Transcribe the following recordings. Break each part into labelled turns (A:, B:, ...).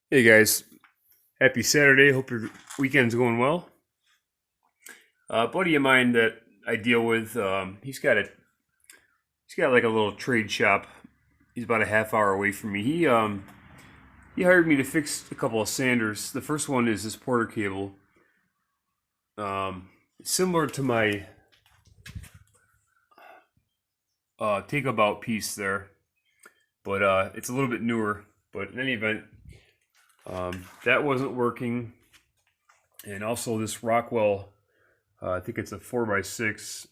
A: Hey guys, happy Saturday. Hope your weekend's going well. A buddy of mine that I deal with, he's got like a little trade shop. He's about a half hour away from me. He hired me to fix a couple of sanders. The first one is this Porter cable, similar to my takeabout piece there, but it's a little bit newer. But in any event, that wasn't working, and also this Rockwell. I think it's a 4x6.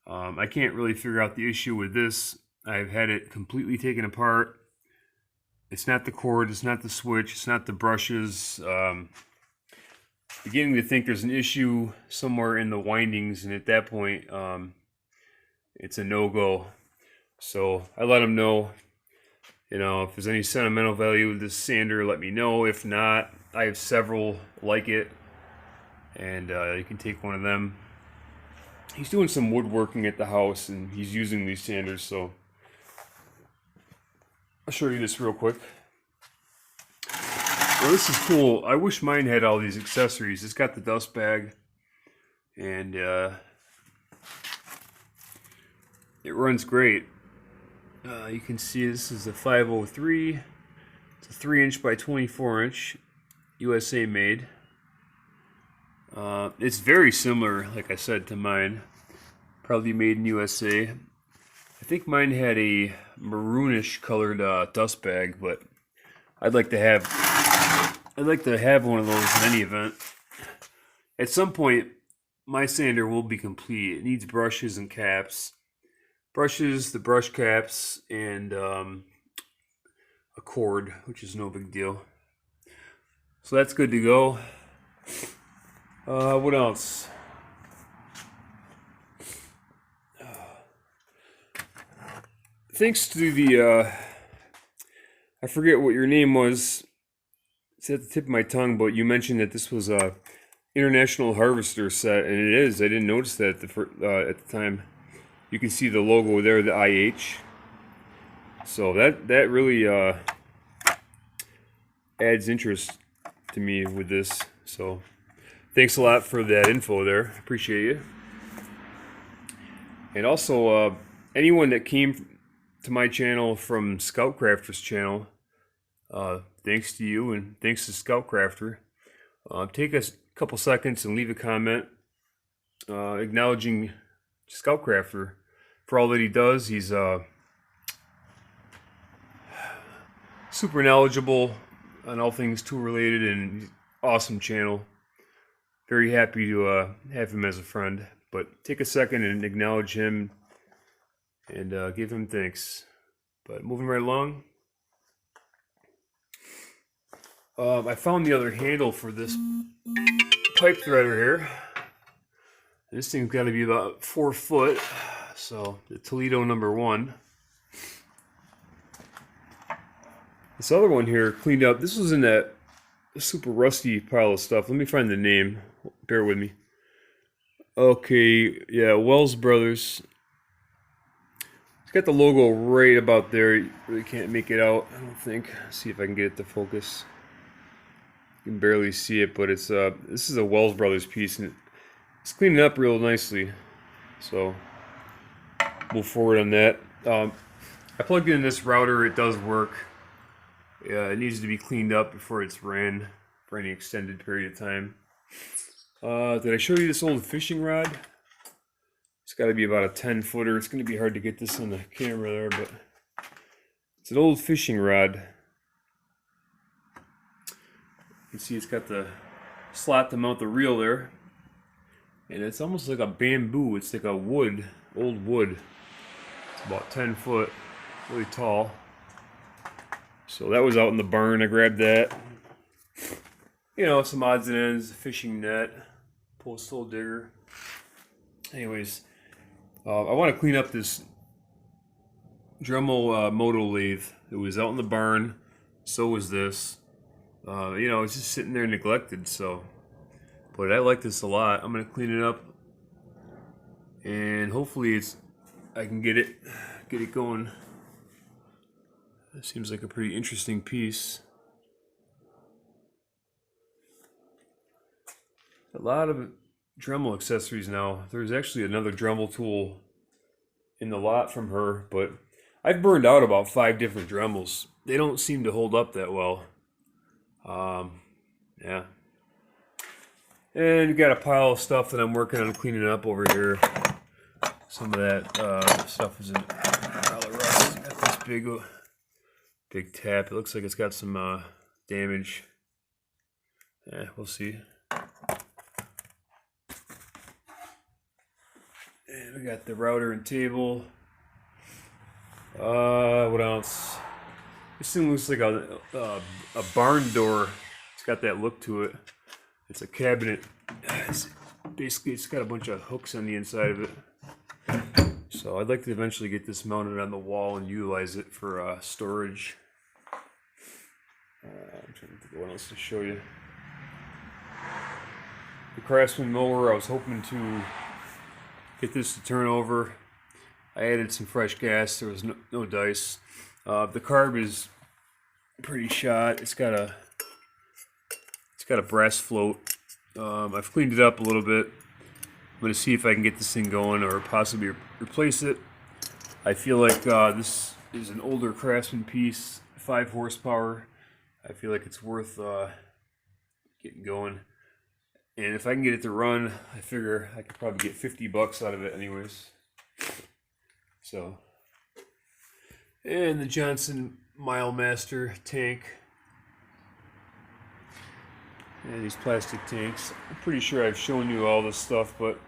A: I can't really figure out the issue with this. I've had it completely taken apart. It's not the cord, it's not the switch, it's not the brushes. Beginning to think there's an issue somewhere in the windings, and at that point, it's a no-go. So I let him know, if there's any sentimental value with this sander, let me know. If not, I have several like it, and you can take one of them. He's doing some woodworking at the house, and he's using these sanders, so I'll show you this real quick. Well, this is cool. I wish mine had all these accessories. It's got the dust bag, and it runs great. You can see this is a 503. It's a 3-inch by 24-inch, USA made. It's very similar, like I said, to mine. Probably made in USA. I think mine had a maroonish colored dust bag, but I'd like to have one of those in any event. At some point, my sander will be complete. It needs brushes and caps. Brushes, the brush caps, and a cord, which is no big deal. So that's good to go. What else? Thanks to the, I forget what your name was. It's at the tip of my tongue, but you mentioned that this was a International Harvester set, and it is. I didn't notice that at the time. You can see the logo there, the IH. So that really adds interest to me with this. So thanks a lot for that info there. Appreciate you. And also, anyone that came to my channel from Scoutcrafter's channel, thanks to you and thanks to Scoutcrafter. Take a couple seconds and leave a comment acknowledging Scoutcrafter for all that he does. He's super knowledgeable on all things tool related, and awesome channel. Very happy to have him as a friend. But take a second and acknowledge him and give him thanks. But moving right along, I found the other handle for this pipe threader here. This thing's got to be about 4 foot. So the Toledo #1. This other one here cleaned up. This was in that super rusty pile of stuff. Let me find the name. Bear with me. Okay, yeah, Wells Brothers. It's got the logo right about there. You really can't make it out, I don't think. Let's see if I can get it to focus. You can barely see it, but it's this is a Wells Brothers piece, and it's cleaning up real nicely. So move forward on that. I plugged in this router. It does work. It needs to be cleaned up before it's ran for any extended period of time. Did I show you this old fishing rod? It's got to be about a 10-footer. It's going to be hard to get this on the camera there, but it's an old fishing rod. You can see it's got the slot to mount the reel there, and it's almost like a bamboo. It's like a old wood. It's about 10 foot, really tall. So that was out in the barn. I grabbed that. Some odds and ends, fishing net, postal digger. Anyways, I want to clean up this Dremel moto lathe. It was out in the barn. So was this. It's just sitting there neglected. But I like this a lot. I'm gonna clean it up, and hopefully I can get it going. It seems like a pretty interesting piece. A lot of Dremel accessories now. There's actually another Dremel tool in the lot from her, but I've burned out about 5 different Dremels. They don't seem to hold up that well. Yeah. And we got a pile of stuff that I'm working on cleaning up over here. Some of that stuff is in a pile of rust. Got this big tap. It looks like it's got some damage. Yeah, we'll see. And we got the router and table. What else? This thing looks like a barn door. It's got that look to it. It's a cabinet. Basically, it's got a bunch of hooks on the inside of it. So I'd like to eventually get this mounted on the wall and utilize it for storage. I'm trying to think of what else to show you. The Craftsman mower, I was hoping to get this to turn over. I added some fresh gas. There was no dice. The carb is pretty shot. It's got a brass float. I've cleaned it up a little bit. I'm going to see if I can get this thing going or possibly replace it. I feel like this is an older Craftsman piece, 5 horsepower. I feel like it's worth getting going. And if I can get it to run, I figure I could probably get $50 out of it anyways. So, and the Johnson Milemaster tank. And these plastic tanks. I'm pretty sure I've shown you all this stuff, but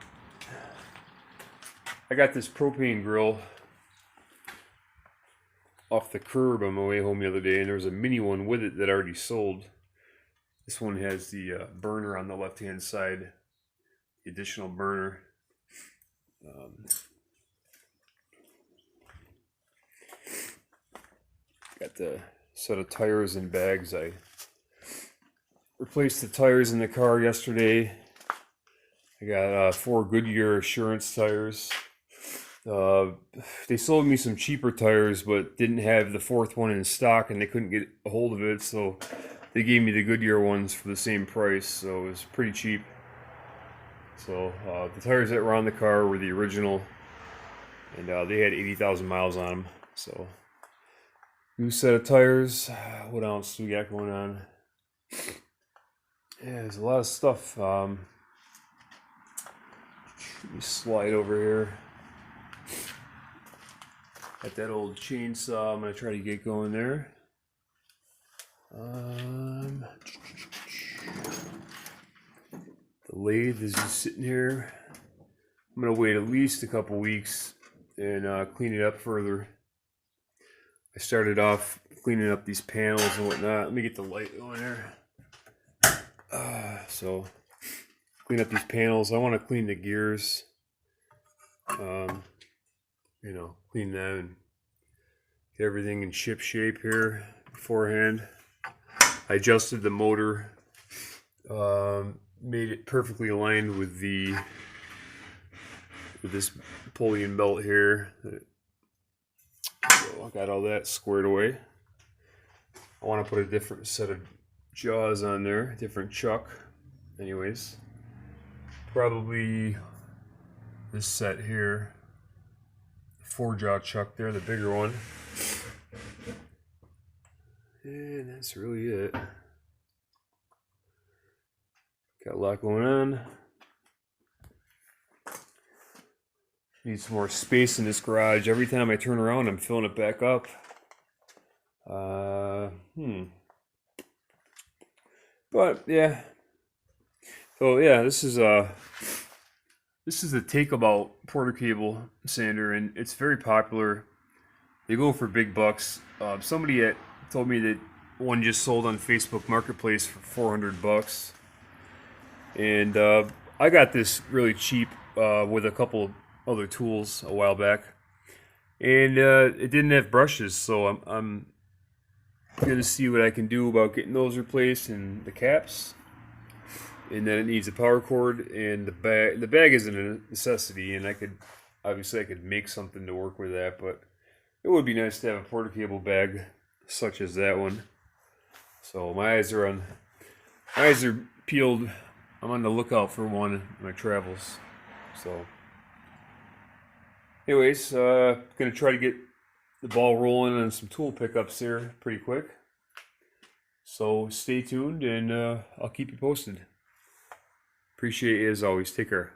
A: I got this propane grill off the curb on my way home the other day, and there was a mini one with it that I already sold. This one has the burner on the left-hand side, the additional burner. Got the set of tires and bags. I replaced the tires in the car yesterday. I got 4 Goodyear Assurance tires. They sold me some cheaper tires, but didn't have the 4th one in stock, and they couldn't get a hold of it, so they gave me the Goodyear ones for the same price, so it was pretty cheap. So the tires that were on the car were the original, and they had 80,000 miles on them. So new set of tires. What else do we got going on? Yeah, there's a lot of stuff. Let me slide over here. Got that old chainsaw. I'm gonna try to get going there. The lathe is just sitting here. I'm gonna wait at least a couple weeks and clean it up further. I started off cleaning up these panels and whatnot. Let me get the light going there. So clean up these panels. I want to clean the gears. You know, clean them and get everything in ship shape here beforehand. I adjusted the motor, made it perfectly aligned with this pulley belt here. So I got all that squared away. I want to put a different set of jaws on there, different chuck. Anyways, probably this set here, 4-jaw chuck there, the bigger one. And that's really it. Got a lot going on. Need some more space in this garage. Every time I turn around, I'm filling it back up. But yeah. So yeah, this is a Takeabout porter cable sander, and it's very popular. They go for big bucks. Somebody told me that one just sold on Facebook Marketplace for $400, and I got this really cheap with a couple other tools a while back, and it didn't have brushes, so I'm gonna see what I can do about getting those replaced and the caps. And then it needs a power cord and the bag. The bag isn't a necessity, and I could make something to work with that, but it would be nice to have a porter cable bag such as that one. So my eyes are peeled I'm on the lookout for one in my travels. So, anyways, gonna try to get the ball rolling on some tool pickups here pretty quick. So stay tuned, and I'll keep you posted. Appreciate it as always. Take care.